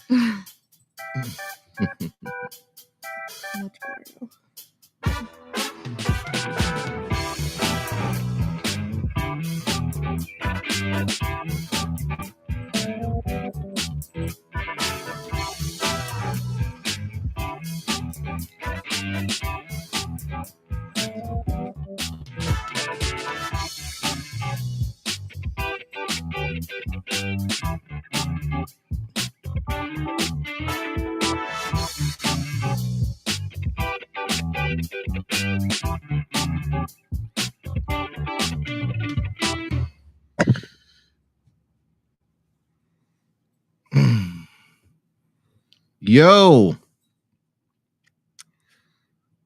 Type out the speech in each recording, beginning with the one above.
Much better. Yo,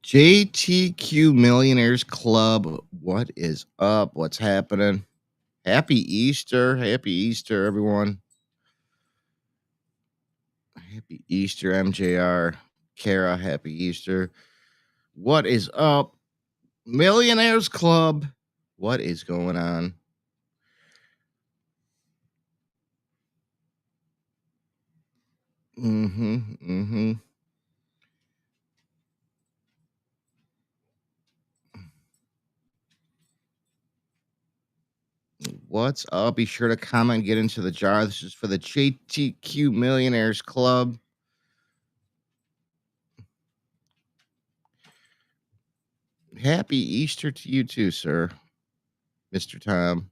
JTQ Millionaires Club. What is up? What's happening? Happy Easter. Happy Easter, everyone. Happy Easter, MJR. Kara, happy Easter. What is up? Millionaires Club. What is going on? What's up? Be sure to comment, get into the jar. This is for the JTQ Millionaires Club. Happy Easter to you too, sir. Mr. Tom.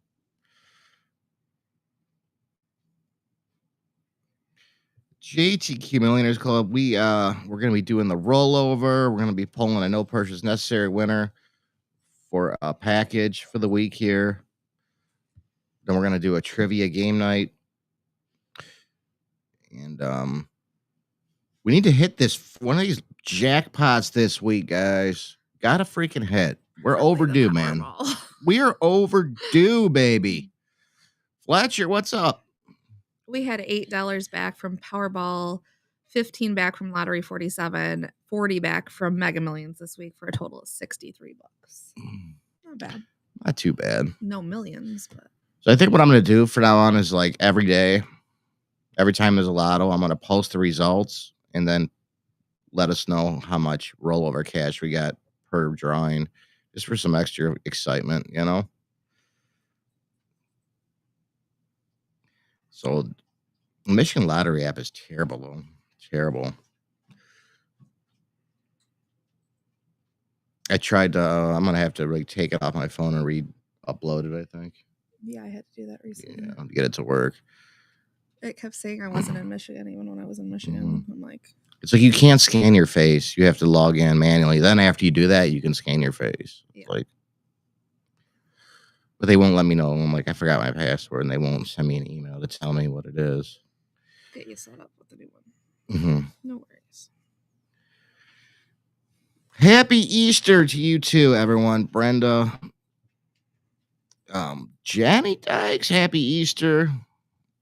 JTQ Millionaires Club. We're gonna be doing the rollover. We're gonna be pulling a no purchase necessary winner for a package for the week here. Then we're gonna do a trivia game night. And we need to hit this one of these jackpots this week, guys. Gotta freaking hit. We're overdue, man. We are overdue, baby. Fletcher, what's up? We had $8 back from Powerball, 15 back from Lottery 47, 40 back from Mega Millions this week for a total of $63. Not bad. Not too bad. No millions, but. So I think what I'm going to do from now on is like every day, every time there's a lotto, I'm going to post the results and then let us know how much rollover cash we got per drawing, just for some extra excitement, you know? So the Michigan Lottery app is terrible, though. Terrible. I tried to, I'm going to have to like take it off my phone and re-upload it, I think. Yeah, I had to do that recently. Yeah, to get it to work. It kept saying I wasn't in Michigan, even when I was in Michigan. I'm like... It's like you can't scan your face. You have to log in manually. Then after you do that, you can scan your face. Yeah. But they won't let me know. I'm like, I forgot my password, and they won't send me an email to tell me what it is. Get you set up with the new one. Mm-hmm. No worries. Happy Easter to you too, everyone. Brenda, Johnny Dykes, happy Easter.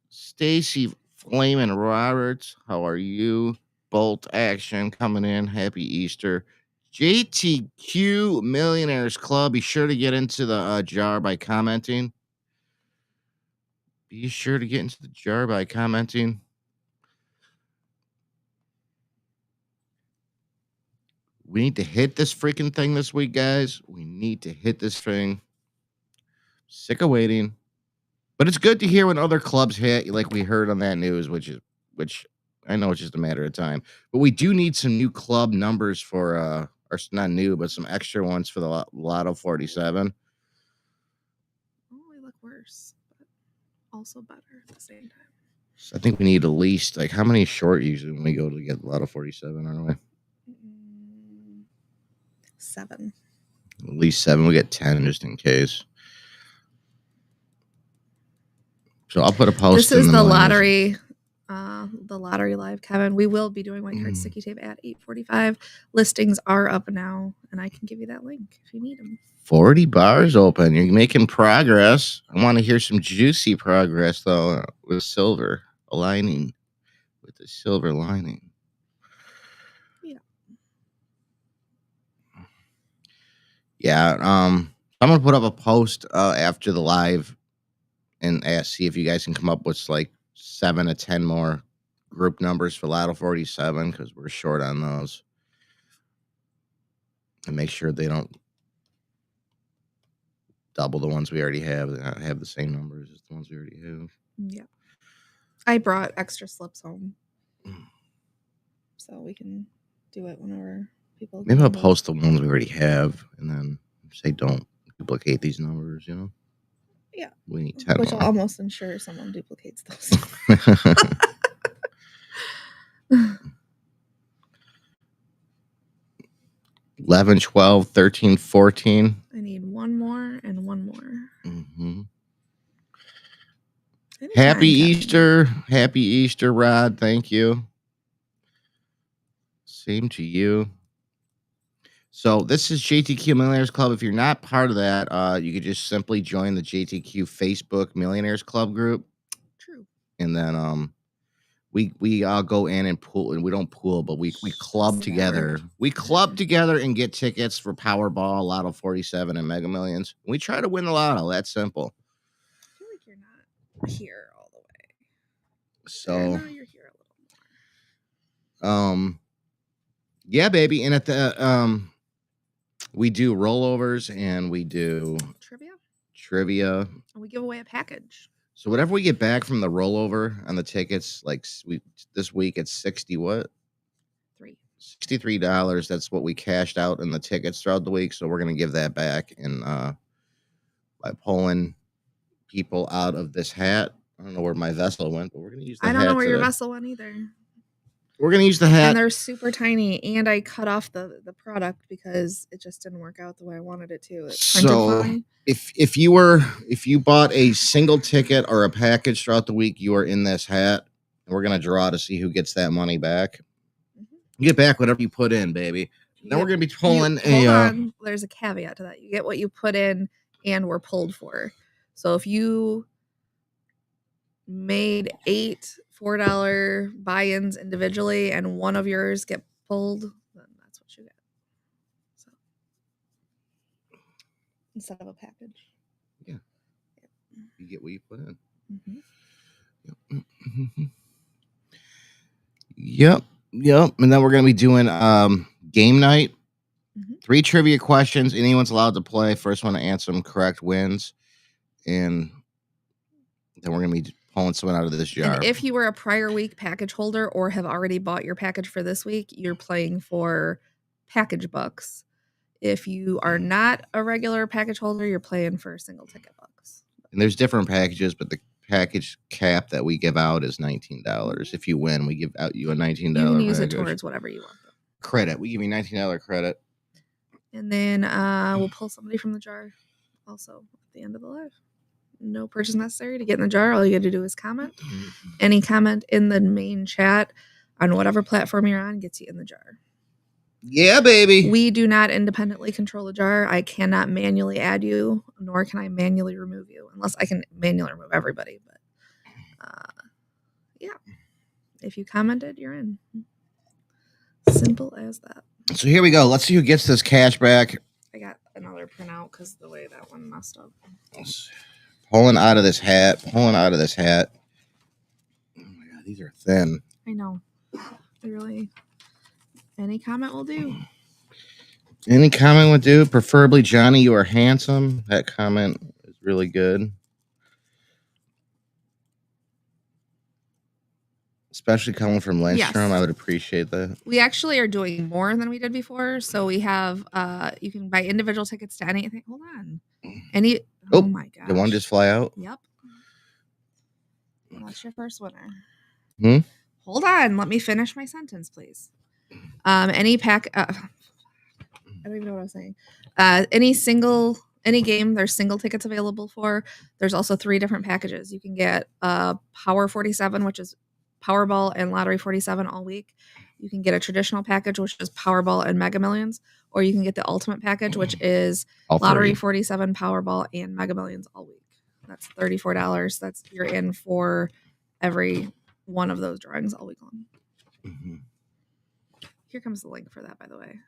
Stacy Flamin Roberts, how are you? Bolt Action coming in. Happy Easter. JTQ Millionaires Club. Be sure to get into the jar by commenting. We need to hit this freaking thing this week, guys. We need to hit this thing. Sick of waiting. But it's good to hear when other clubs hit, like we heard on that news, which I know it's just a matter of time. But we do need some new club numbers for, or not new, but some extra ones for the Lotto 47. Oh, we look worse, but also better at the same time. So I think we need at least, like, how many short usually when we go to get Lotto 47, aren't we? 7. At least 7. We get 10 just in case. So I'll put a post. This is the lottery live, Kevin. We will be doing white card sticky tape at 8:45. Listings are up now, and I can give you that link if you need them. 40 bars open. You're making progress. I want to hear some juicy progress though with silver aligning, with the silver lining. Yeah. I'm gonna put up a post after the live and see if you guys can come up with like 7 to 10 more group numbers for Lotto 47 because we're short on those. And make sure they don't double the ones we already have. They not have the same numbers as the ones we already have. Yeah. I brought extra slips home. So we can do it whenever people. Maybe I'll post the ones we already have and then say don't duplicate these numbers, you know? Yeah. We need 10 Which more. will almost ensure someone duplicates those. 11, 12, 13, 14. I need one more and one more. Mm-hmm. Anytime, Happy Kevin. Easter. Happy Easter, Rod. Thank you. Same to you. So this is JTQ Millionaires Club. If you're not part of that, you could just simply join the JTQ Facebook Millionaires Club group. True. And then we all go in and pool, and we don't pool, but we club together. We club together and get tickets for Powerball, Lotto 47, and Mega Millions. We try to win the Lotto. That's simple. I feel like you're not here all the way. So yeah, no, you're here a little more. Yeah, baby. And at the we do rollovers and we do trivia. And we give away a package. So whatever we get back from the rollover on the tickets, like this week it's $63. That's what we cashed out in the tickets throughout the week. So we're gonna give that back and by pulling people out of this hat. I don't know where my vessel went, but we're gonna use the hat. I don't know where your vessel went either. We're gonna use the hat. And they're super tiny, and I cut off the product because it just didn't work out the way I wanted it to. It's printed funny. If you bought a single ticket or a package throughout the week, you are in this hat. And we're gonna draw to see who gets that money back. You get back whatever you put in, baby. Then we're gonna be pulling hold on. There's a caveat to that. You get what you put in and were pulled for. So if you made 8 $4 buy-ins individually and one of yours get pulled, then that's what you get. So instead of a package. Yeah. You get what you put in. Yep. And then we're gonna be doing game night. 3 trivia questions. Anyone's allowed to play. First one to answer them correct wins. And then we're gonna be pulling someone out of this jar. And if you were a prior week package holder or have already bought your package for this week, you're playing for package bucks. If you are not a regular package holder, you're playing for single ticket bucks. And there's different packages, but the package cap that we give out is $19. If you win, we give out you a $19 you can use package. It towards whatever you want. Credit. We give you $19 credit. And then we'll pull somebody from the jar also at the end of the live. No purchase necessary to get in the jar. All you got to do is comment. Any comment in the main chat on whatever platform you're on gets you in the jar. Yeah, baby. We do not independently control the jar. I cannot manually add you, nor can I manually remove you, unless I can manually remove everybody. But yeah, if you commented, you're in. Simple as that. So here we go. Let's see who gets this cash back. I got another printout because the way that one messed up. Pulling out of this hat. Oh my God, these are thin. I know. Really. Any comment will do. Any comment would do. Preferably, Johnny, you are handsome. That comment is really good. Especially coming from Lindstrom, yes. I would appreciate that. We actually are doing more than we did before. So we have, you can buy individual tickets to anything. Hold on. Oh my God. Did one just fly out? Yep. That's your first winner. Hold on. Let me finish my sentence, please. Any pack. I don't even know what I was saying. Any game, there's single tickets available for. There's also 3 different packages. You can get Power 47, which is Powerball and Lottery 47 all week. You can get a traditional package, which is Powerball and Mega Millions, or you can get the ultimate package, which is Lottery 47, Powerball, and Mega Millions all week. That's $34. That's you're in for every one of those drawings all week long. Here comes the link for that, by the way.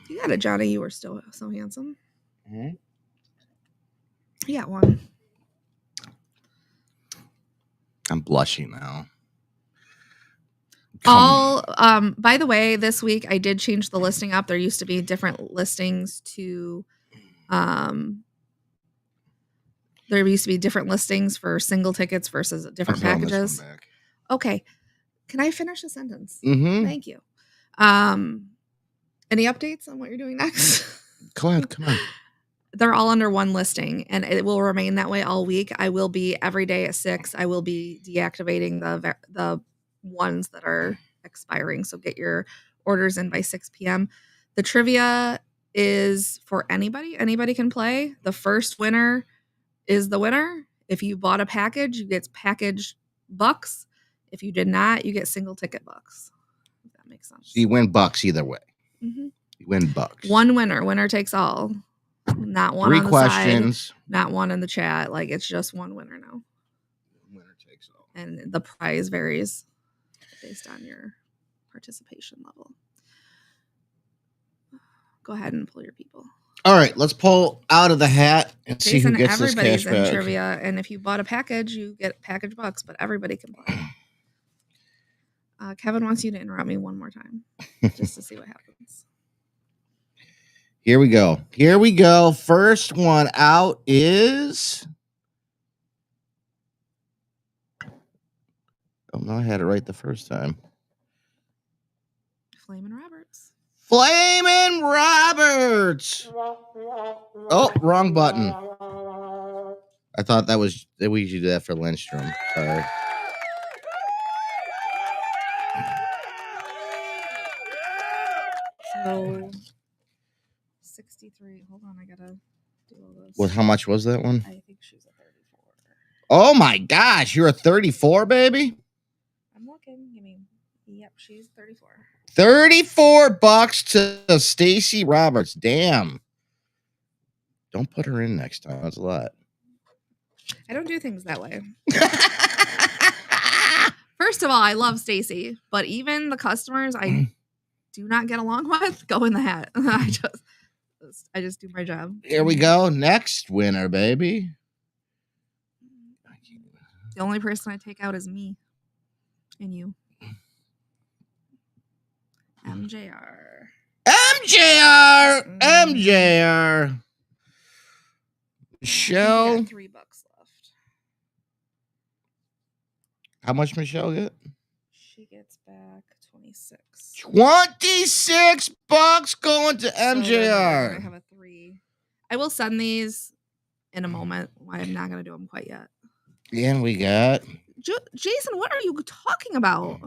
You got it, Johnny. You were still so handsome. You got one. I'm blushing now. By the way, this week I did change the listing up. There used to be different listings to there used to be different listings for single tickets versus different packages. Okay. Can I finish a sentence? Mm-hmm. Thank you. Any updates on what you're doing next? Go ahead. Come on. They're all under one listing, and it will remain that way all week. I will be every day at 6. I will be deactivating the ones that are expiring. So get your orders in by 6 p.m. The trivia is for anybody. Anybody can play. The first winner is the winner. If you bought a package, you get package bucks. If you did not, you get single ticket bucks. If that makes sense. So you win bucks either way. Mm-hmm. You win bucks. One winner. Winner takes all. Not one 3 on the questions. side, not one in the chat. Like, it's just one winner now. Winner takes all. And the prize varies based on your participation level. Go ahead and pull your people. All right, let's pull out of the hat and Jason, see who gets this cash everybody's in back. trivia, and if you bought a package, you get package bucks, but everybody can play. Kevin wants you to interrupt me one more time just to see what happens. Here we go. Here we go. First one out is... Oh, no, I had it right the first time. Flamin' Roberts. Flamin' Roberts! Oh, wrong button. I thought that we should do that for Lindstrom. Sorry. So... 63. Hold on, I gotta do all this. Well, how much was that one? I think she's a 34. Oh my gosh, you're a 34, baby? I'm looking. Give me. Yep, she's 34. 34 bucks to Stacy Roberts. Damn. Don't put her in next time. That's a lot. I don't do things that way. First of all, I love Stacy, but even the customers I do not get along with go in the hat. I just do my job. Here we go. Next winner, baby. The only person I take out is me and you. MJR. MJR. MJR. Michelle. Got $3 left. How much Michelle get? She gets back 26. 26 bucks going to MJR. I have a 3. I will send these in a moment. I'm not going to do them quite yet. And we got... Jason, what are you talking about?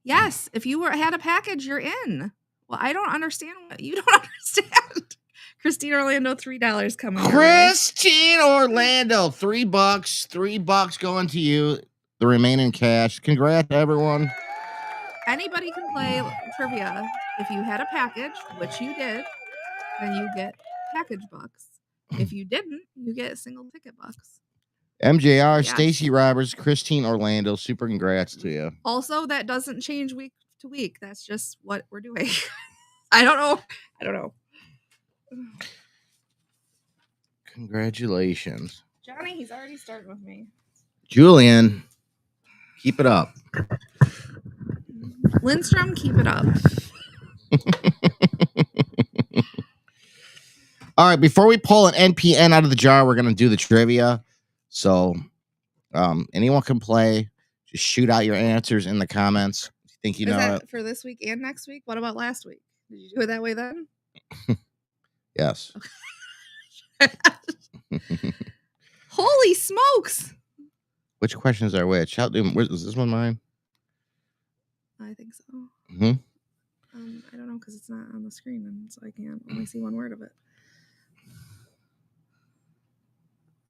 Yes, if you had a package, you're in. Well, I don't understand what you don't understand. Christine Orlando, $3 coming. Christine Orlando, $3. $3 going to you. The remaining cash. Congrats, everyone. Anybody can play trivia. If you had a package, which you did, then you get package bucks. If you didn't, you get single ticket bucks. MJR, Yes. Stacy Roberts, Christine Orlando, super congrats to you. Also, that doesn't change week to week. That's just what we're doing. I don't know. Congratulations. Johnny, he's already starting with me. Julian, keep it up. Lindstrom, keep it up. All right, before we pull an NPN out of the jar, we're going to do the trivia. So anyone can play. Just shoot out your answers in the comments. If you think you know it. For this week and next week? What about last week? Did you do it that way then? Yes. Holy smokes! Which questions are which? Is this one mine? I think so. Mm-hmm. I don't know because it's not on the screen, and so I can't only see one word of it.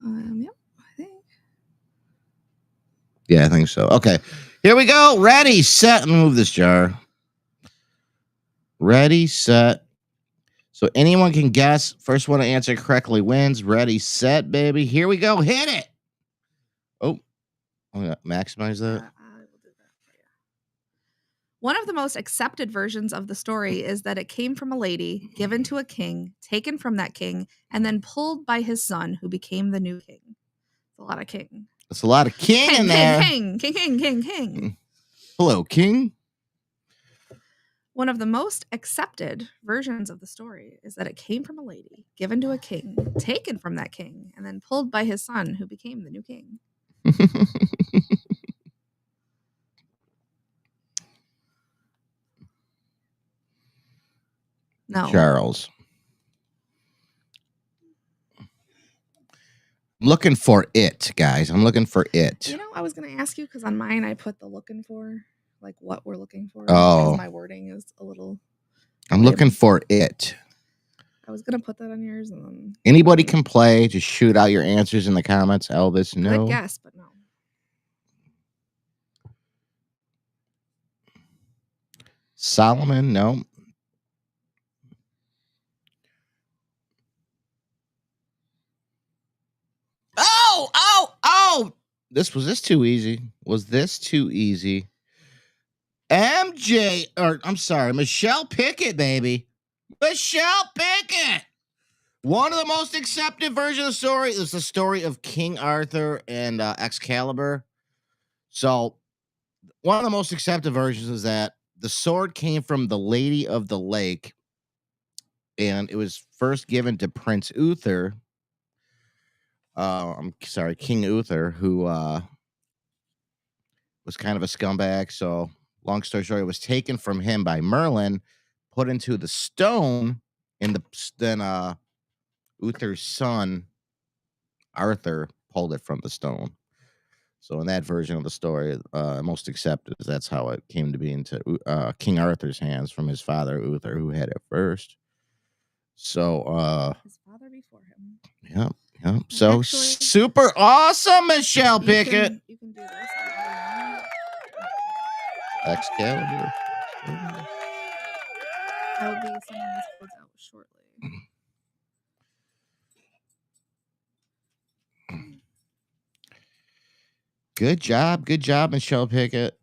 Yep, I think. Yeah, I think so. Okay, here we go. Ready, set. Let me move this jar. Ready, set. So anyone can guess. First one to answer correctly wins. Ready, set, baby. Here we go. Hit it. Oh, I'm gonna maximize that. I will do that for you. One of the most accepted versions of the story is that it came from a lady, given to a king, taken from that king, and then pulled by his son, who became the new king. It's a lot of king. That's a lot of king in there. King. Hello, king. One of the most accepted versions of the story is that it came from a lady, given to a king, taken from that king, and then pulled by his son, who became the new king. No. Charles. I'm looking for it, guys. I'm looking for it. You know, I was going to ask you because on mine I put the looking for, like what we're looking for. Oh. Because my wording is a little. I'm looking for it. I was going to put that on yours. And then anybody can play. Just shoot out your answers in the comments. Elvis, no. Good guess, but no. Solomon, no. Oh! Was this too easy? Was this too easy? Michelle Pickett, baby. Michelle Pickett. One of the most accepted versions of the story is the story of King Arthur and Excalibur. So, one of the most accepted versions is that the sword came from the Lady of the Lake, and it was first given to Prince Uther. King Uther, who was kind of a scumbag. So, long story short, it was taken from him by Merlin, put into the stone, and then Uther's son, Arthur, pulled it from the stone. So in that version of the story, most accepted is that's how it came to be into King Arthur's hands from his father, Uther, who had it first. So his father before him. Yep. So actually, super awesome, Michelle Pickett. You can do this. Excalibur. That would be something this goes out shortly. Good job, Michelle Pickett.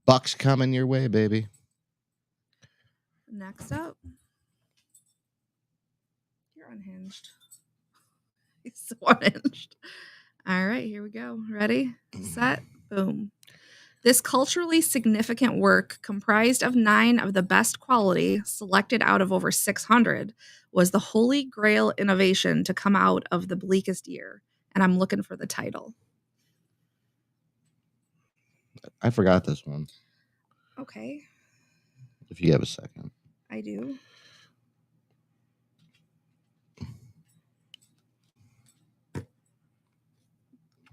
Bucks coming your way, baby. Next up, you're unhinged. He's so unhinged. All right, here we go. Ready, set, boom. This culturally significant work, comprised of 9 of the best quality, selected out of over 600, was the holy grail innovation to come out of the bleakest year. And I'm looking for the title. I forgot this one. Okay. If you have a second. I do.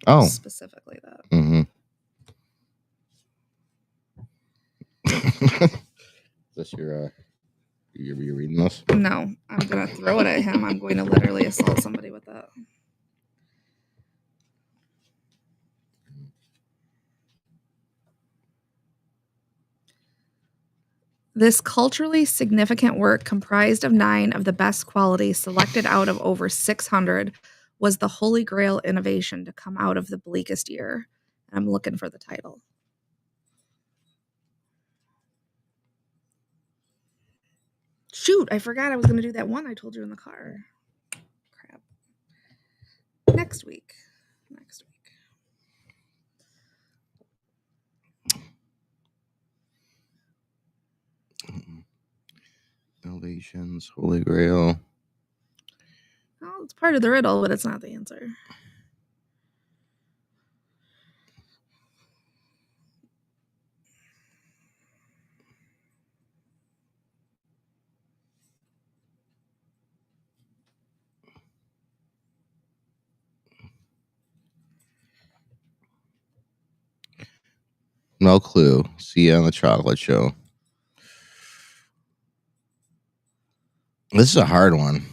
Oh. Specifically that. Mm-hmm. Is this you're reading this? No, I'm going to throw it at him. I'm going to literally assault somebody with that. This culturally significant work, comprised of 9 of the best quality, selected out of over 600, was the holy grail innovation to come out of the bleakest year. I'm looking for the title. Shoot, I forgot I was going to do that one I told you in the car. Crap. Next week. Innovations, Holy Grail. Well, it's part of the riddle, but it's not the answer. No clue. See you on the chocolate show. This is a hard one.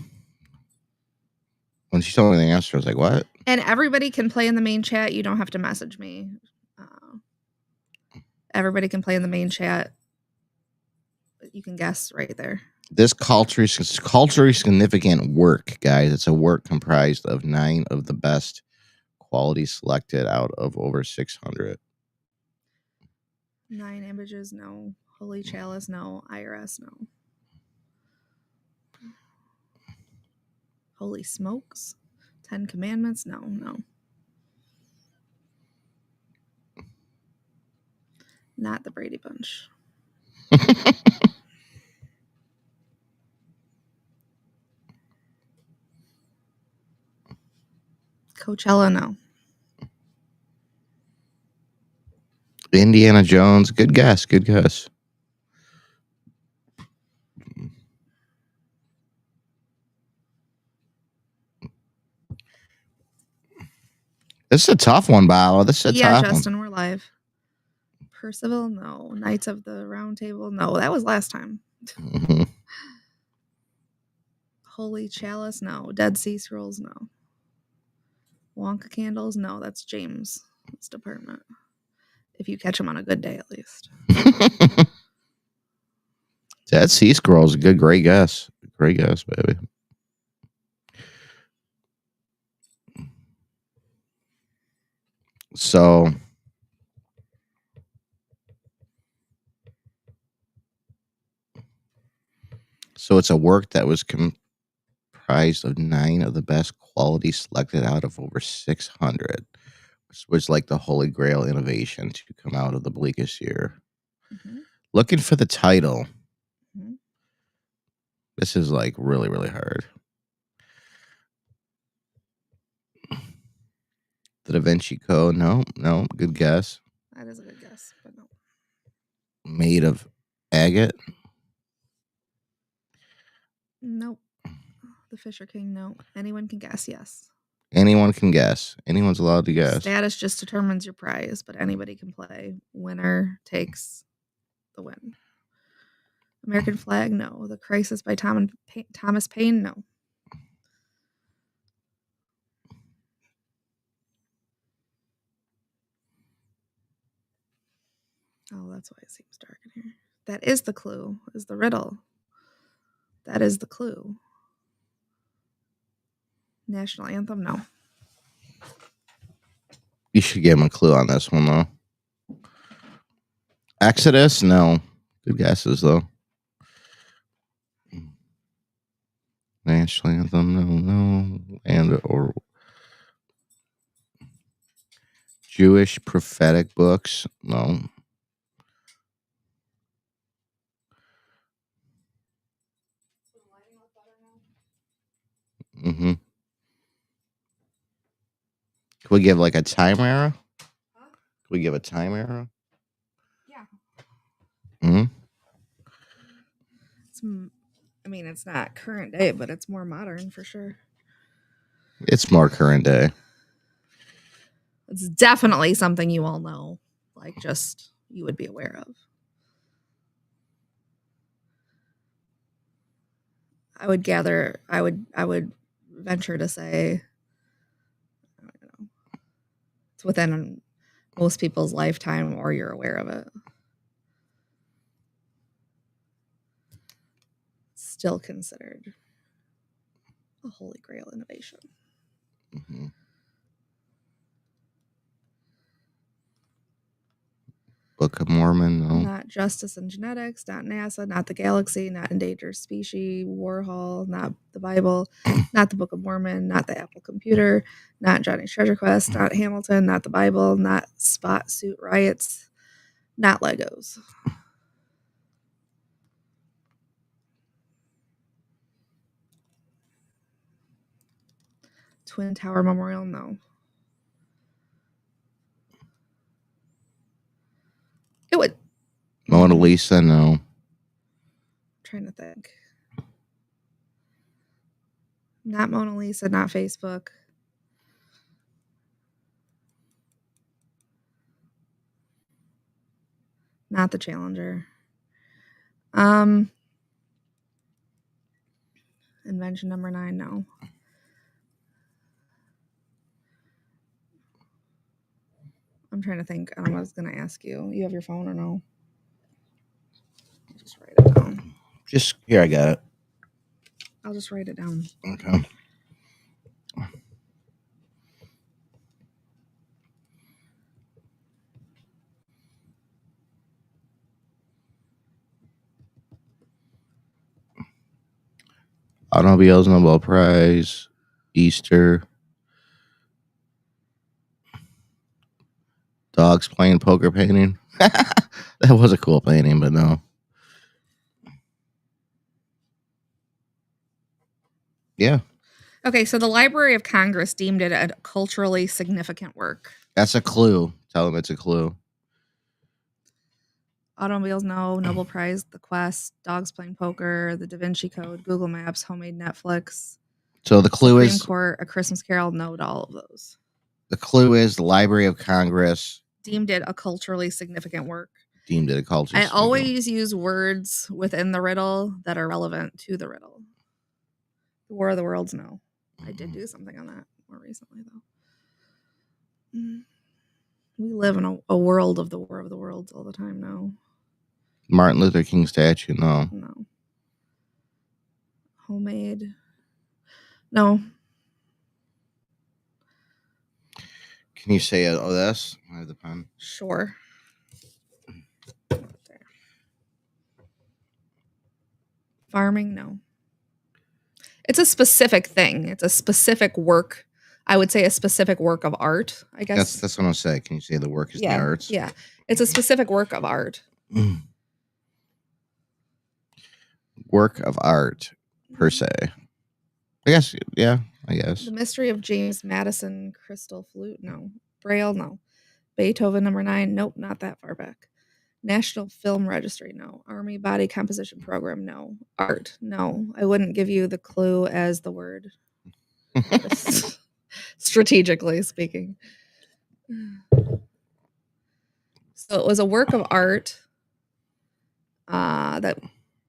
When she told me the answer, I was like, what? And everybody can play in the main chat. You don't have to message me. Everybody can play in the main chat. You can guess right there. This culturally significant work, guys. It's a work comprised of 9 of the best quality selected out of over 600. 9 images, no. Holy Chalice, no. IRS, no. Holy Smokes. 10 Commandments, no. Not the Brady Bunch. Coachella, no. Indiana Jones. Good guess. This is a tough one, Bob. This is a tough Justin, we're live. Percival, no. Knights of the Round Table, no. That was last time. one. Holy Chalice, no. Dead Sea Scrolls, no. Wonka Candles, no. That's James' department. If you catch him on a good day, at least. Dead Sea Scrolls, great guess. Great guess, baby. So it's a work that was comprised of 9 of the best quality selected out of over 600, which was like the holy grail innovation to come out of the bleakest year. Mm-hmm. Looking for the title. Mm-hmm. This is like really, really hard. The Da Vinci Code, no, good guess. That is a good guess, but no. Made of agate? Nope. The Fisher King, no. Anyone can guess, yes. Anyone can guess. Anyone's allowed to guess. Status just determines your prize, but anybody can play. Winner takes the win. American Flag, no. The Crisis by Thomas Paine, no. Oh, that's why it seems dark in here. That is the clue, is the riddle. That is the clue. National Anthem, no. You should give him a clue on this one, though. Exodus, no. Good guesses, though. National Anthem, no. And or Jewish prophetic books, no. Mm-hmm. Can we give like a time era? Huh? Can we give a time era? Yeah. Mm-hmm. It's not current day, but it's more modern for sure. It's more current day. It's definitely something you all know, like just you would be aware of. I would venture to say, I don't know, it's within most people's lifetime or you're aware of it. Still considered a holy grail innovation. Mm-hmm. Book of Mormon, no. Not Justice and Genetics, not NASA, not the Galaxy, not Endangered Species, Warhol, not the Bible, not the Book of Mormon, not the Apple Computer, not Johnny's Treasure Quest, not Hamilton, not the Bible, not Spot Suit Riots, not Legos. Twin Tower Memorial, no. It would. Mona Lisa, no. I'm trying to think. Not Mona Lisa, not Facebook. Not the Challenger. Invention number 9, no. I'm trying to think. I was going to ask you. You have your phone or no? Just write it down. Just here, I got it. I'll just write it down. Okay. Automobiles, Nobel Prize, Easter. Dogs playing poker painting. That was a cool painting, but no. Yeah, Okay, so the Library of Congress deemed it a culturally significant work. that's a clue. Tell them it's a clue. Automobiles, no. Nobel Prize, The Quest, Dogs Playing Poker, The Da Vinci Code, Google Maps, Homemade Netflix. So the clue Supreme is Court, A Christmas Carol, no to all of those. the Library of Congress Deemed it a culturally significant work. deemed it a culture. I always use words within the riddle that are relevant to the riddle. The War of the Worlds, no. I did do something on that more recently, though. We live in a world of the War of the Worlds all the time now. Martin Luther King statue, no. No. Homemade. No. Can you say this? I have the pen. Sure. Farming, no. It's a specific thing. It's a specific work. I would say a specific work of art, I guess. That's what I'm saying. Can you say the work is the arts? Yeah. It's a specific work of art. Work of art, per se. I guess, yeah, I guess. The Mystery of James Madison Crystal Flute, no. Braille, no. Beethoven, number 9, nope, not that far back. National Film Registry, no. Army Body Composition Program, no. Art, no. I wouldn't give you the clue as the word. Strategically speaking. So it was a work of art that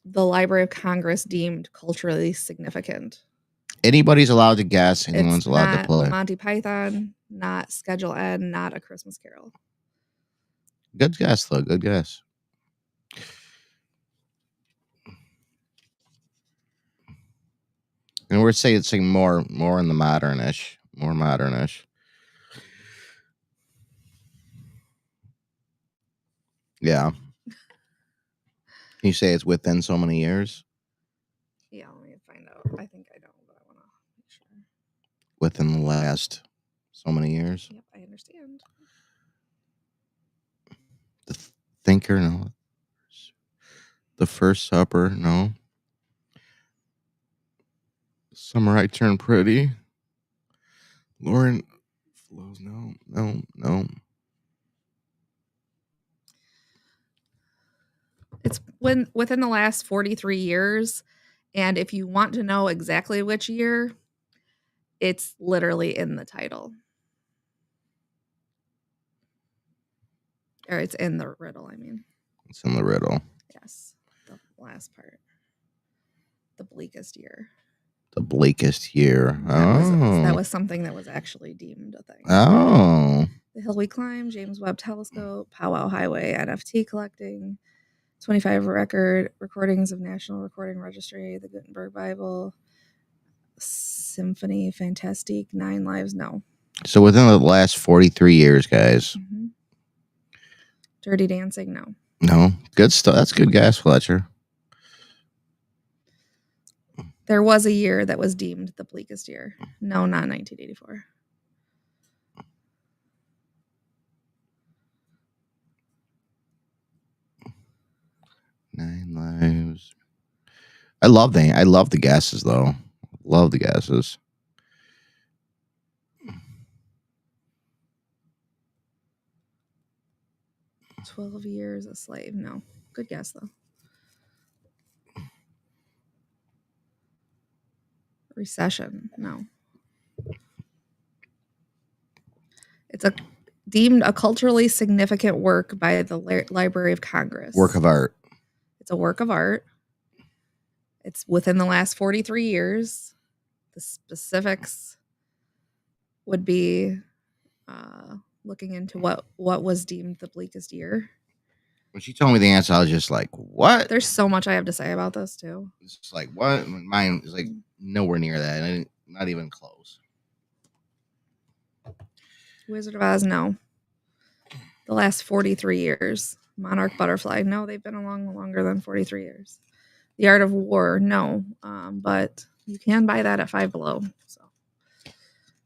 the Library of Congress deemed culturally significant. Anybody's allowed to guess. Anyone's allowed to play. Monty Python, not Schedule N, not A Christmas Carol. Good guess, though. Good guess. And we're saying it's more in the modernish. More modernish. Yeah. Can you say it's within so many years? Yeah, let me find out. I think I know, but I want to make sure. Within the last so many years? Yep, I understand. The Thinker, no. The First Supper, no. Summer I Turned Pretty. Lauren Flows, no. It's within the last 43 years, and if you want to know exactly which year, it's literally in the title. Or it's in the riddle, I mean. It's in the riddle. Yes, the last part. The bleakest year. The bleakest year. That was something that was actually deemed a thing. Oh. The Hill We Climb, James Webb Telescope, Powwow Highway, NFT collecting, 25 recordings of National Recording Registry, the Gutenberg Bible, Symphony Fantastique, 9 Lives, no. So within the last 43 years, guys. Mm-hmm. Dirty Dancing, no. No. Good stuff. That's good guess, Fletcher. There was a year that was deemed the bleakest year. No, not 1984. Nine Lives. I love the guesses, though. Love the guesses. "12 Years a Slave." No. Good guess, though. Recession. No. It's deemed a culturally significant work by the Library of Congress. Work of art. It's a work of art. It's within the last 43 years. The specifics would be looking into what was deemed the bleakest year. When she told me the answer, I was just like, what? There's so much I have to say about this, too. It's just like, what? Mine is like nowhere near that. And not even close. Wizard of Oz, no. The last 43 years. Monarch Butterfly, no, they've been along longer than 43 years. The Art of War, no. But You can buy that at Five Below, so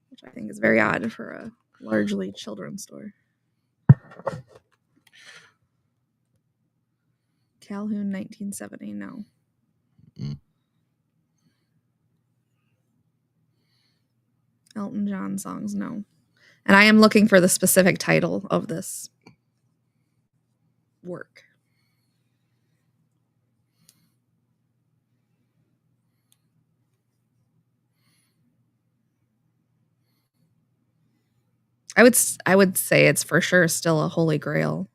which I think is very odd for a largely children's store. Calhoun 1970, no. Elton John songs, no. And I am looking for the specific title of this work. I would say it's for sure still a holy grail.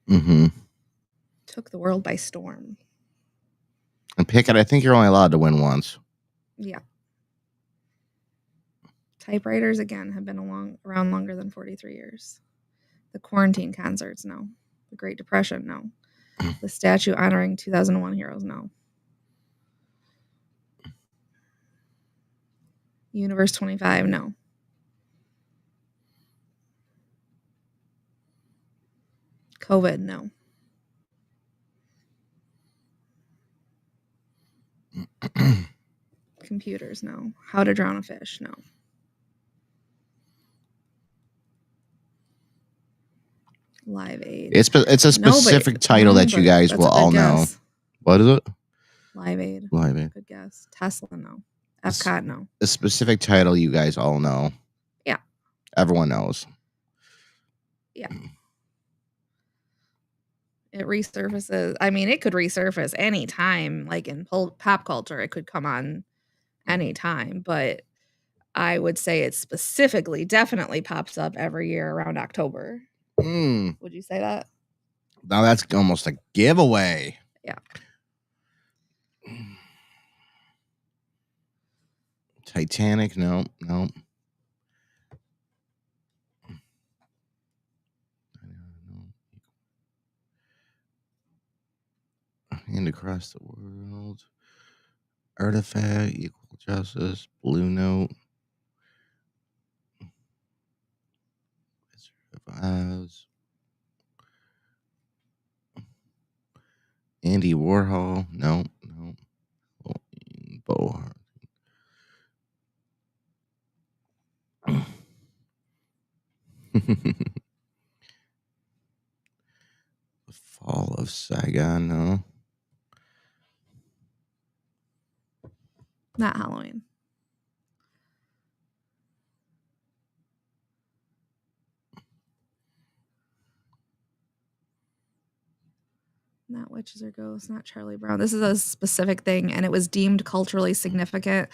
Mm-hmm. Took the world by storm. And pick it. I think you're only allowed to win once. Yeah. Typewriters, again, have been around longer than 43 years. The quarantine concerts, no. The Great Depression, no. The statue honoring 2001 heroes, no. Universe 25, no. COVID, no. Computers, no. How to Drown a Fish, no. Live Aid. It's a specific title that you guys will all know. What is it? Live Aid. Live Aid. Good guess. Tesla, no. Epcot, no. A specific title you guys all know. Yeah. Everyone knows. Yeah. It resurfaces. I mean, it could resurface anytime, like in pop culture. It could come on anytime, but I would say it specifically definitely pops up every year around October. Would you say that? Now that's almost a giveaway. Yeah. Titanic, no. Hand Across the World. Artifact, Equal Justice, Blue Note. Wizard of Oz. Andy Warhol, no. Bohart. The Fall of Saigon, no. Not Halloween. Not Witches or Ghosts, not Charlie Brown. This is a specific thing, and it was deemed culturally significant,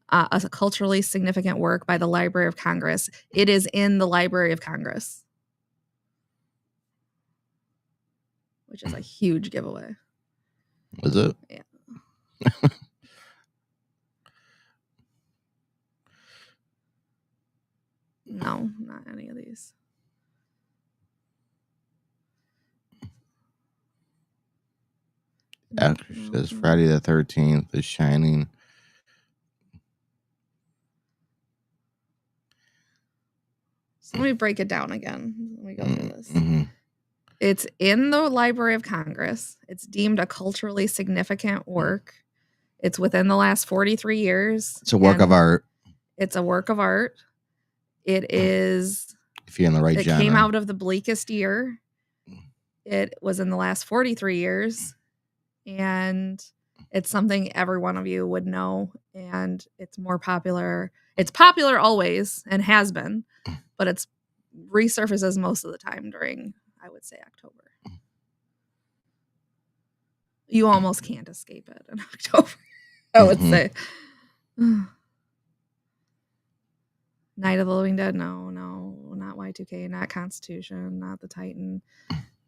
a culturally significant work by the Library of Congress. It is in the Library of Congress, which is a huge giveaway. Was it? Yeah. No, not any of these. Exorcist, Friday the 13th, The Shining. So let me break it down again. Let me go through this. It's in the Library of Congress. It's deemed a culturally significant work. It's within the last 43 years. It's a work of art. It's a work of art. It is. If you're in the right genre. It came out of the bleakest year. It was in the last 43 years. And it's something every one of you would know. And it's more popular. It's popular always and has been. But it's resurfaces most of the time during, I would say, October. You almost can't escape it in October, I would say. Night of the Living Dead, no, not Y2K, not Constitution, not the Titan,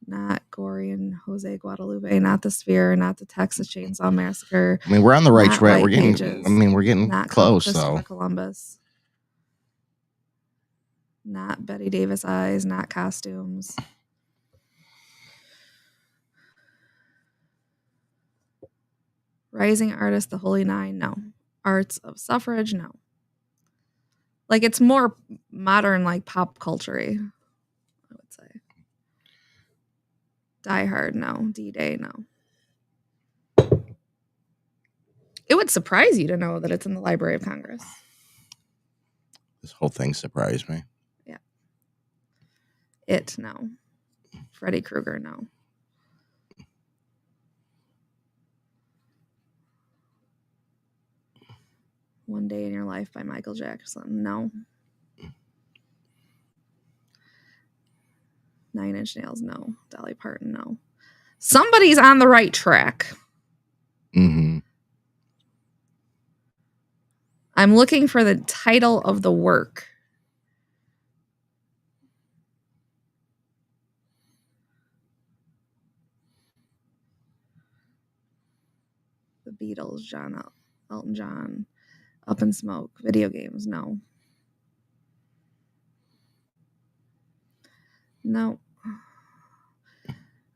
not Gory and Jose Guadalupe, not the Sphere, not the Texas Chainsaw Massacre. I mean, we're on the right track. We're getting not close, though. Columbus. Not Betty Davis Eyes, not Costumes. Rising Artist, The Holy Nine, no. Arts of Suffrage, no. Like, it's more modern, like pop culture-y, I would say. Die Hard, no. D-Day, no. It would surprise you to know that it's in the Library of Congress. This whole thing surprised me. Yeah. No. Freddy Krueger, no. One Day in Your Life by Michael Jackson, no. 9 Inch Nails, no. Dolly Parton, no. Somebody's on the right track. Mm-hmm. I'm looking for the title of the work. The Beatles, Elton John, Up in Smoke, video games, no. No.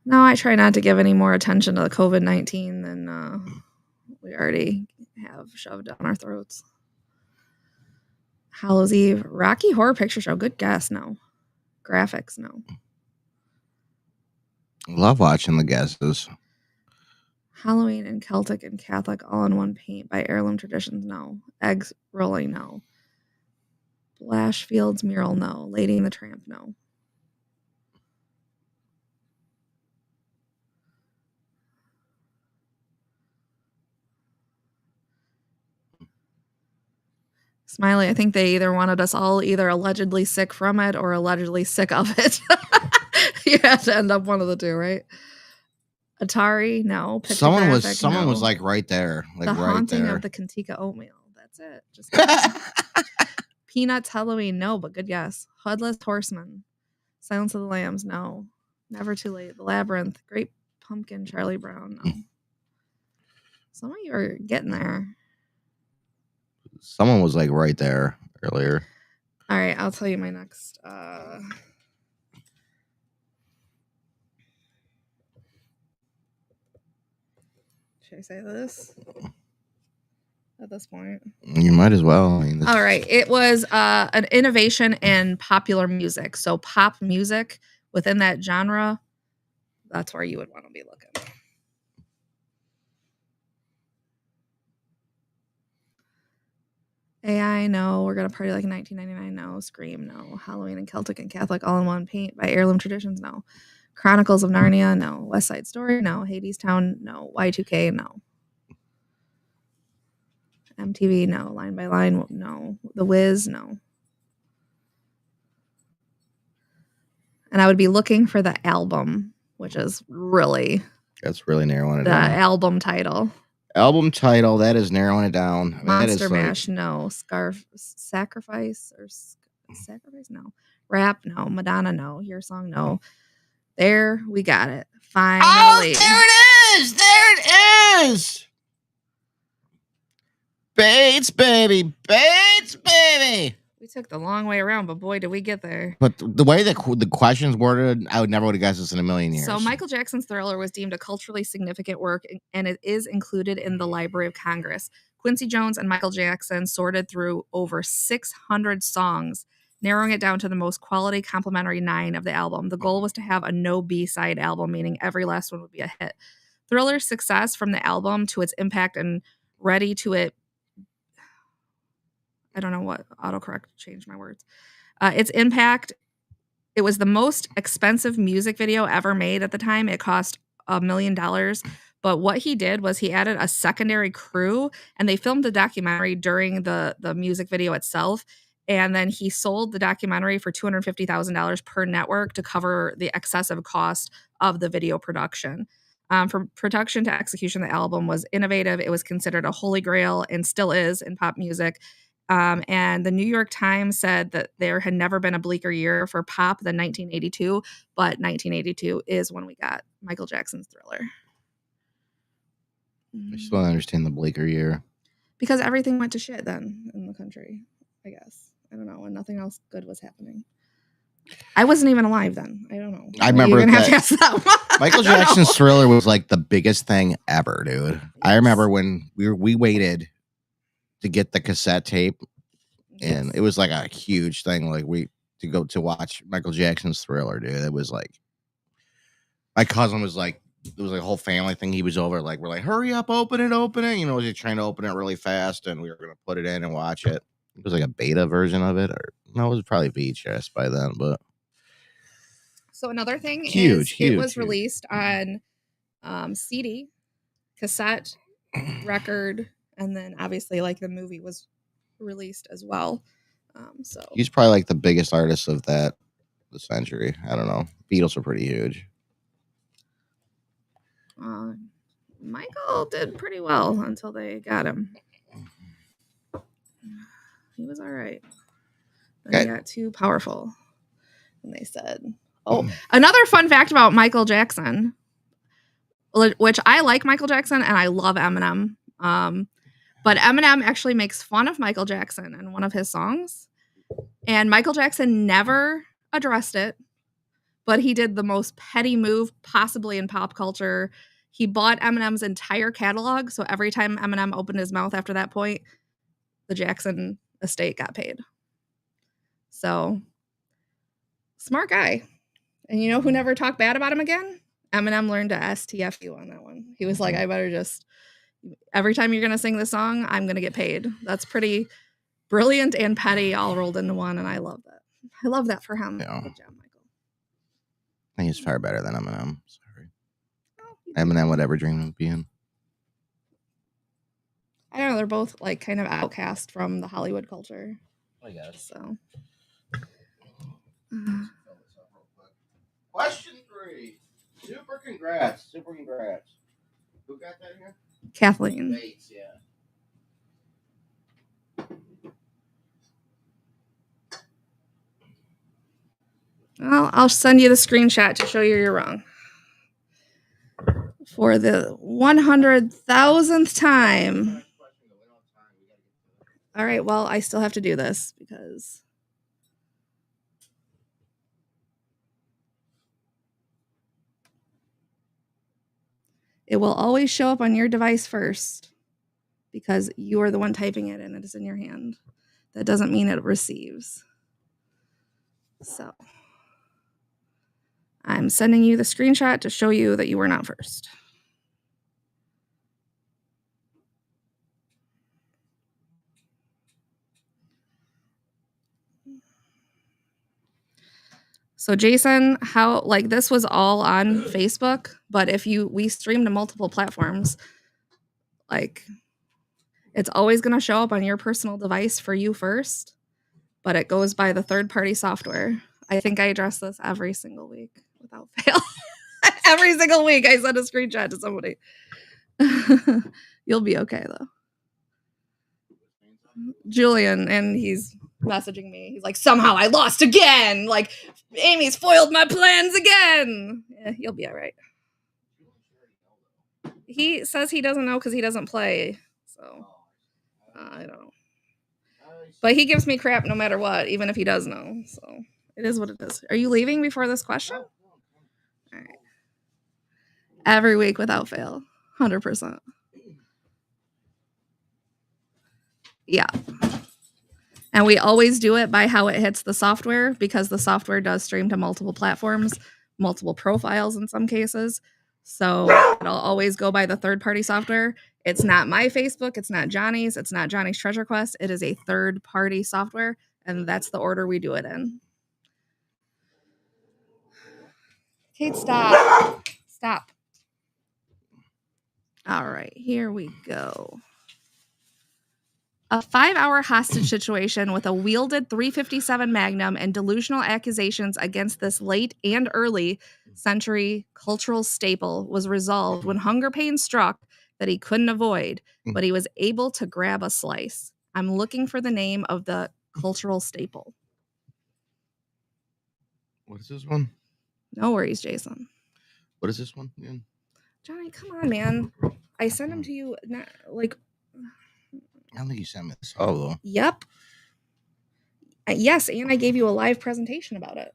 No, I try not to give any more attention to the COVID-19 than we already have shoved down our throats. Hallows Eve, Rocky Horror Picture Show, good guess, no. Graphics, no. Love watching the guesses. Halloween and Celtic and Catholic all in one paint by Heirloom Traditions, no. Eggs Rolling, no. Blashfield's Mural, no. Lady and the Tramp, no. Smiley, I think they either wanted us all either allegedly sick from it or allegedly sick of it. You have to end up one of the two, right? Atari, no. Someone was no. like right there, like the right Haunting there. of the Kentika Oatmeal. That's it. Just kidding. Peanuts Halloween, no, but good guess. Headless Horseman, Silence of the Lambs, no. Never Too Late. The Labyrinth, Great Pumpkin, Charlie Brown, no. Some of you are getting there. Someone was like right there earlier. All right, I'll tell you my next. Should I say this at this point? You might as well. All right. It was an innovation in popular music. So pop music within that genre, that's where you would want to be looking. AI, no. We're going to party like in 1999, no. Scream, no. Halloween and Celtic and Catholic all in one paint by Heirloom Traditions, no. Chronicles of Narnia, no. West Side Story, no. Hades Town, no. Y2K, no. MTV, no. Line by Line, no. The Wiz, no. And I would be looking for the album, which is really... That's really narrowing it the down. album title. Album title, that is narrowing it down. Monster Mash, no. Sacrifice, no. Rap, no. Madonna, no. Your Song, no. There, we got it. Finally. Oh, there it is! There it is! Bates, baby! Bates, baby! We took the long way around, but boy, did we get there. But the way the questions worded, I would never would have guessed this in a million years. So Michael Jackson's Thriller was deemed a culturally significant work, and it is included in the Library of Congress. Quincy Jones and Michael Jackson sorted through over 600 songs, narrowing it down to the most quality complimentary 9 of the album. The goal was to have a no B-side album, meaning every last one would be a hit. Thriller's success from the album to its impact and ready to it. I don't know what autocorrect changed my words. Its impact, it was the most expensive music video ever made at the time. It cost $1 million. But what he did was he added a secondary crew, and they filmed the documentary during the music video itself. And then he sold the documentary for $250,000 per network to cover the excessive cost of the video production. From production to execution, the album was innovative. It was considered a holy grail and still is in pop music. And the New York Times said that there had never been a bleaker year for pop than 1982, but 1982 is when we got Michael Jackson's Thriller. I still don't understand the bleaker year. Because everything went to shit then in the country, I guess. I don't know, and nothing else good was happening. I wasn't even alive then. I don't know. I remember you're gonna have to ask that. Michael Jackson's Thriller was like the biggest thing ever, dude. Yes. I remember when we waited to get the cassette tape, and it was like a huge thing. Like to watch Michael Jackson's Thriller, dude. It was like my cousin was like It was like a whole family thing. He was over, like, we're like, hurry up, open it. You know, he's trying to open it really fast, and we were gonna put it in and watch it. It was like a beta version of it, or no, it was probably VHS by then, but So another thing huge, is huge, it was huge. released on CD, cassette, record, and then obviously like the movie was released as well. So He's probably like the biggest artist of the century. I don't know. Beatles are pretty huge. Michael did pretty well until they got him. He was all right. Then he got too powerful. And they said, oh, another fun fact about Michael Jackson, which I like Michael Jackson and I love Eminem. But Eminem actually makes fun of Michael Jackson in one of his songs. And Michael Jackson never addressed it, but he did the most petty move possibly in pop culture. He bought Eminem's entire catalog, so every time Eminem opened his mouth after that point, the Jackson estate got paid. So, smart guy. And you know who never talked bad about him again? Eminem learned to STFU on that one. He was like, I better just, every time you're going to sing this song, I'm going to get paid. That's pretty brilliant and petty all rolled into one, and I love that. I love that for him. Yeah. Good job, Michael. I think he's far better than Eminem. Sorry. Eminem would ever dream of being. I don't know. They're both like kind of outcast from the Hollywood culture. I guess. So. Question 3. Super congrats. Who got that here? Kathleen. Bates, yeah. Well, I'll send you the screenshot to show you you're wrong. For the 100,000th time. All right, well, I still have to do this because it will always show up on your device first because you are the one typing it and it is in your hand. That doesn't mean it receives. So I'm sending you the screenshot to show you that you were not first. So Jason, how like this was all on Facebook, but if we stream to multiple platforms, like it's always going to show up on your personal device for you first, but it goes by the third-party software. I think I address this every single week without fail. Every single week I send a screenshot to somebody. You'll be okay though. Julian, and he's messaging me. He's like, somehow I lost again. Like, Amy's foiled my plans again. Yeah, you'll be all right. He says he doesn't know because he doesn't play. So, I don't know. But he gives me crap no matter what, even if he does know. So, it is what it is. Are you leaving before this question? All right. Every week without fail. 100%. Yeah. And we always do it by how it hits the software because the software does stream to multiple platforms, multiple profiles in some cases. So it'll always go by the third-party software. It's not my Facebook. It's not Johnny's. It's not Johnny's Treasure Quest. It is a third-party software, and that's the order we do it in. Kate, stop. Stop. All right, here we go. A 5-hour hostage situation with a wielded .357 Magnum and delusional accusations against this late and early century cultural staple was resolved when hunger pains struck that he couldn't avoid, but he was able to grab a slice. I'm looking for the name of the cultural staple. What is this one? No worries, Jason. What is this one again? Johnny, come on, man. I sent them to you, not, like... I don't think you sent me this. Oh, though. Yep. Yes, and I gave you a live presentation about it.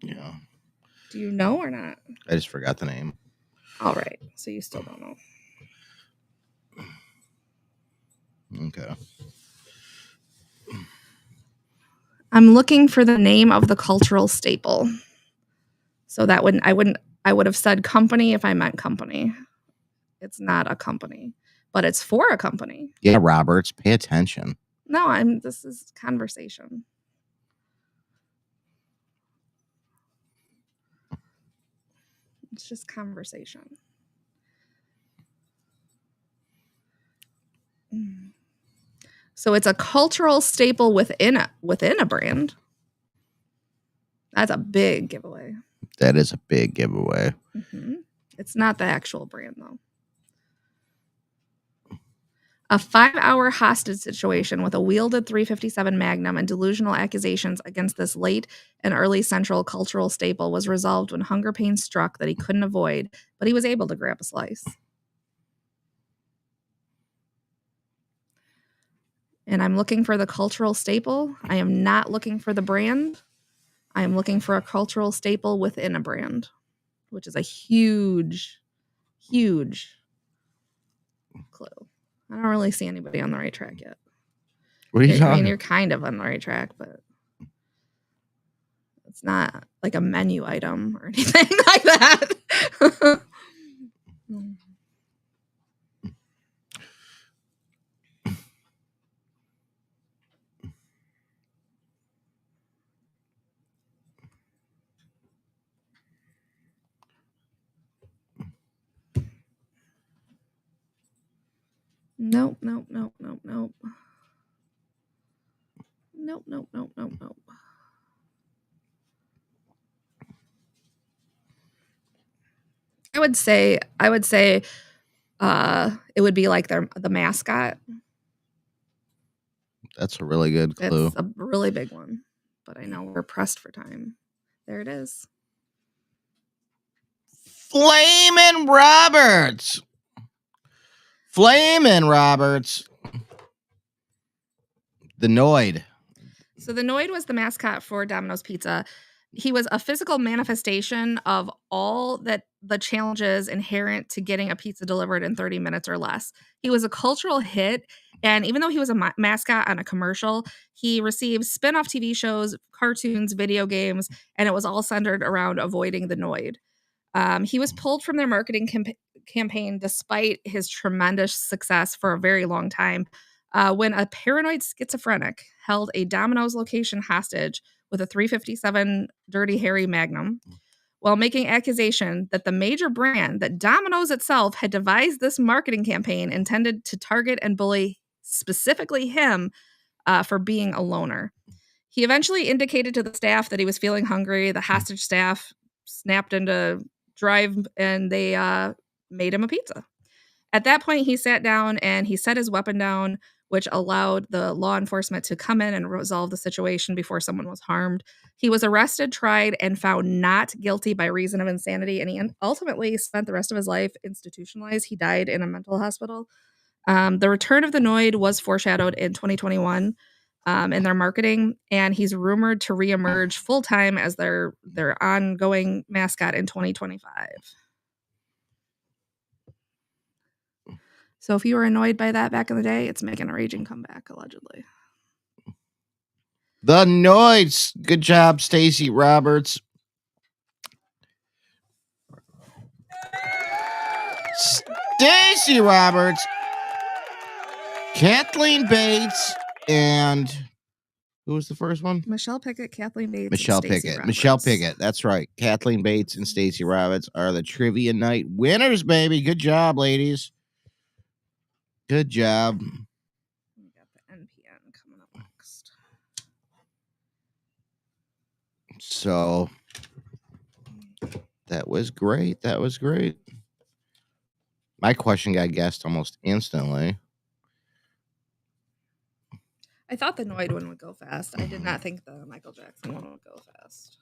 Yeah. Do you know or not? I just forgot the name. All right. So you still don't know. Okay. I'm looking for the name of the cultural staple. So that I I would have said company if I meant company. It's not a company, but it's for a company. Yeah, Roberts, pay attention. No, this is conversation. It's just conversation. So it's a cultural staple within a brand. That's a big giveaway. That is a big giveaway. Mm-hmm. It's not the actual brand, though. A 5-hour hostage situation with a wielded .357 Magnum and delusional accusations against this late and early Central cultural staple was resolved when hunger pains struck that he couldn't avoid, but he was able to grab a slice. And I'm looking for the cultural staple. I am not looking for the brand. I am looking for a cultural staple within a brand, which is a huge, huge clue. I don't really see anybody on the right track yet. What are you talking? I mean, you're kind of on the right track, but it's not like a menu item or anything like that. Nope. I would say it would be like the mascot. That's a really good clue. It's a really big one, but I know we're pressed for time. There it is. Flamin' Roberts. Flamin' Roberts. The Noid. So the Noid was the mascot for Domino's Pizza. He was a physical manifestation of all that the challenges inherent to getting a pizza delivered in 30 minutes or less. He was a cultural hit, and even though he was a mascot on a commercial, he received spin-off TV shows, cartoons, video games, and it was all centered around avoiding the Noid. He was pulled from their marketing campaign despite his tremendous success for a very long time. When a paranoid schizophrenic held a Domino's location hostage with a .357 Dirty Harry Magnum, while making accusation that the major brand, that Domino's itself, had devised this marketing campaign intended to target and bully specifically him for being a loner. He eventually indicated to the staff that he was feeling hungry. The hostage staff snapped into drive and they made him a pizza. At that point, he sat down and he set his weapon down, which allowed the law enforcement to come in and resolve the situation before someone was harmed. He was arrested, tried, and found not guilty by reason of insanity, and he ultimately spent the rest of his life institutionalized. He died in a mental hospital. The return of the Noid was foreshadowed in 2021 in their marketing, and he's rumored to reemerge full-time as their ongoing mascot in 2025. So if you were annoyed by that back in the day, it's making a raging comeback, allegedly. The Noids. Good job, Stacey Roberts. Stacey Roberts, Kathleen Bates, and who was the first one? Michelle Pickett, Kathleen Bates, Michelle Pickett. Michelle Pickett. That's right. Kathleen Bates and Stacey Roberts are the trivia night winners, baby. Good job, ladies. Good job. We got the NPN coming up next. So that was great. That was great. My question got guessed almost instantly. I thought the Noid one would go fast. I did not think the Michael Jackson one would go fast.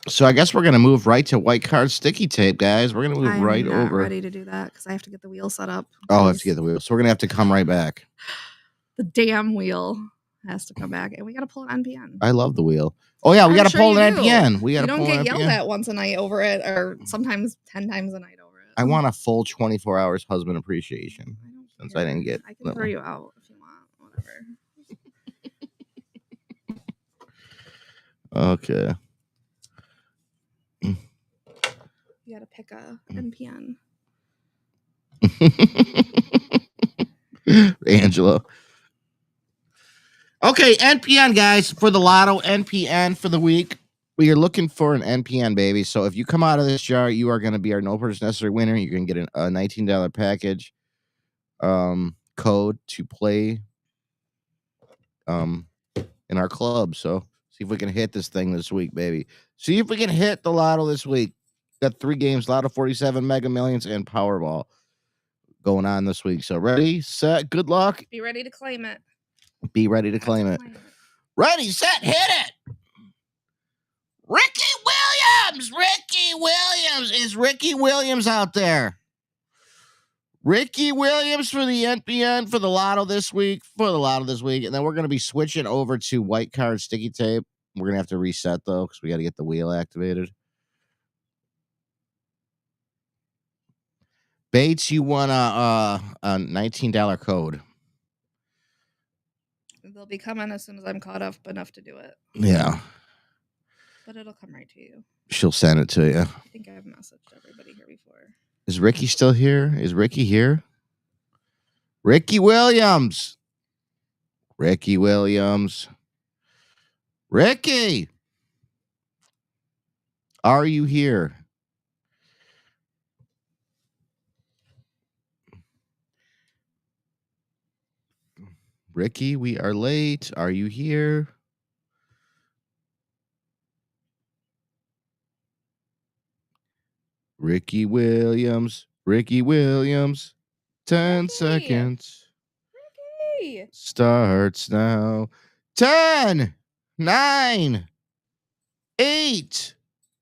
So I guess we're going to move right to white card sticky tape, guys. We're going to move right over. I'm not ready to do that because I have to get the wheel set up. Oh, I have to get the wheel. So we're going to have to come right back. The damn wheel has to come back, and we got to pull an NPN. I love the wheel. Oh, yeah, we got to pull an NPN. We got to pull an NPN. You don't get yelled at once a night over it, or sometimes 10 times a night over it. I want a full 24 hours husband appreciation since I didn't get. I can throw you out if you want, whatever. Okay. You got to pick a NPN. Angela. Okay, NPN, guys, for the lotto, NPN for the week. We are looking for an NPN, baby. So if you come out of this jar, you are going to be our no purchase necessary winner. You're going to get a $19 package code to play in our club. So see if we can hit this thing this week, baby. See if we can hit the lotto this week. Got 3 games, Lotto 47, Mega Millions, and Powerball going on this week. So ready, set, good luck. Be ready to claim it. Be ready to claim it. Ready, set, hit it. Ricky Williams. Ricky Williams. Is Ricky Williams out there? Ricky Williams for the NPN for the lotto this week. And then we're going to be switching over to white card sticky tape. We're going to have to reset, though, because we got to get the wheel activated. Bates, you won a $19 code. They'll be coming as soon as I'm caught up enough to do it. Yeah. But it'll come right to you. She'll send it to you. I think I've messaged everybody here before. Is Ricky still here? Is Ricky here? Ricky Williams. Ricky Williams. Ricky. Are you here? Ricky, we are late. Are you here? Ricky Williams. Ricky Williams. 10 Ricky. seconds. Ricky. Starts now. 10, 9, 8,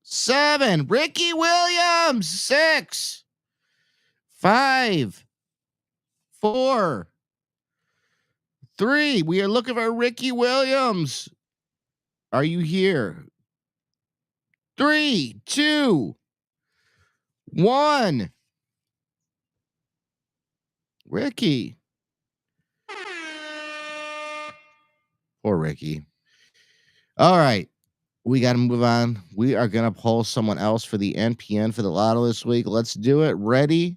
7. Ricky Williams. 6, 5, 4, 3. We are looking for Ricky Williams. Are you here? 3, 2, 1. Ricky. Poor Ricky. All right. We got to move on. We are going to pull someone else for the NPN for the lotto this week. Let's do it. Ready,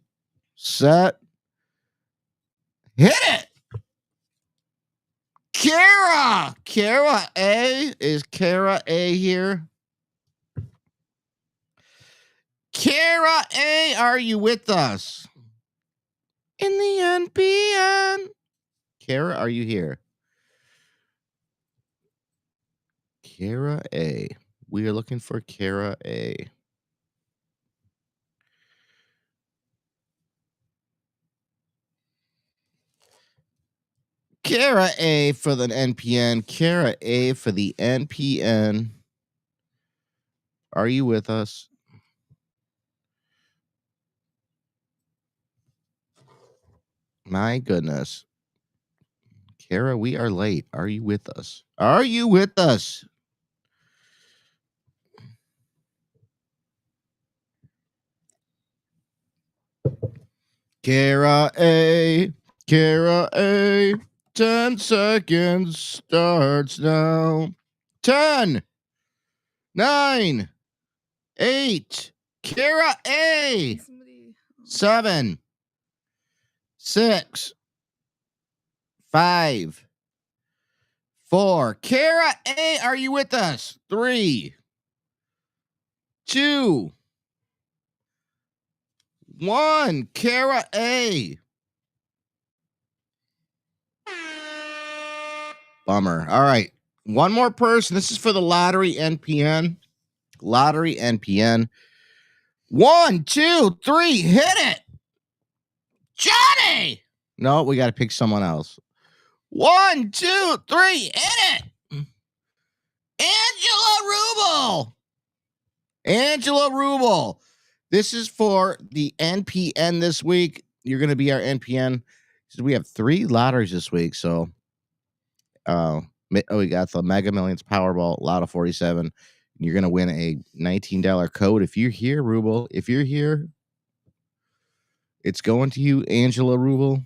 set, hit it. Kara. Kara A. Is Kara A here? Kara A. Are you with us? In the NPN. Kara, are you here? Kara A. We are looking for Kara A. Kara A for the NPN. Kara A for the NPN. Are you with us? My goodness. Kara, we are late. Are you with us? Are you with us? Kara A. Kara A. 10 seconds starts now. 10, 9, 8. Kara A. 7, 6, 5, 4. Kara A, are you with us? 3, 2, 1. Kara A. Bummer. All right. One more person. This is for the lottery NPN. Lottery NPN. 1, 2, 3. Hit it. Johnny. No, we got to pick someone else. 1, 2, 3. Hit it. Angela Rubel. Angela Rubel. This is for the NPN this week. You're going to be our NPN. So we have 3 lotteries this week. So, we got the Mega Millions, Powerball, Lotto 47. You're going to win a $19 code. If you're here, Rubel, if you're here, it's going to you, Angela Rubel.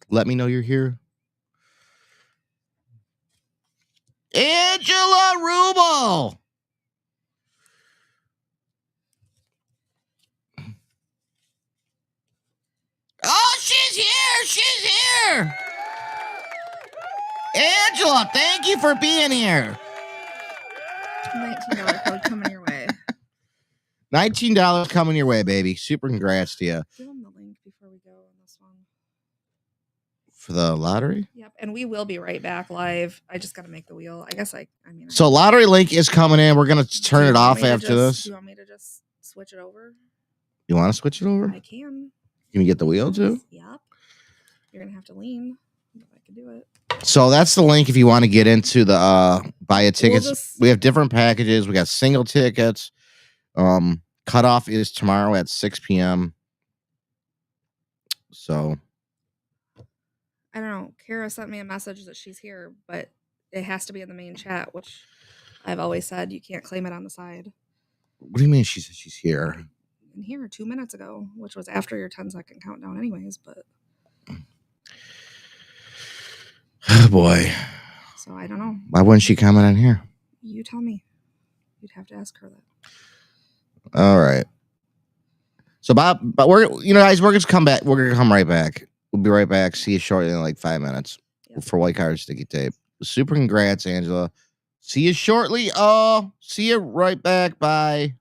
Let me know you're here. Angela Rubel. here. Angela, thank you for being here. $19 code coming your way. $19 coming your way, baby. Super congrats to you. Give them the link before we go on this one. For the lottery? Yep, and we will be right back live. I just got to make the wheel. I guess So lottery link is coming in. We're going to turn it off after this. Do you want me to just switch it over? You want to switch it over? I can. Can you get the wheel too? Yep. You're going to have to lean, but I can do it. So that's the link if you want to get into the buy a tickets. We have different packages. We got single tickets. Cutoff is tomorrow at 6 p.m. So I don't know. Kara sent me a message that she's here, but it has to be in the main chat, which I've always said you can't claim it on the side. What do you mean she said she's here? In here 2 minutes ago, which was after your 10-second countdown anyways, but oh boy. So I don't know. Why wouldn't she comment on here? You tell me. You'd have to ask her that. All right. So but we're guys, we're gonna come back. We're gonna come right back. We'll be right back. See you shortly in like 5 minutes for White Card Sticky Tape. Super congrats, Angela. See you shortly. Oh, see you right back. Bye.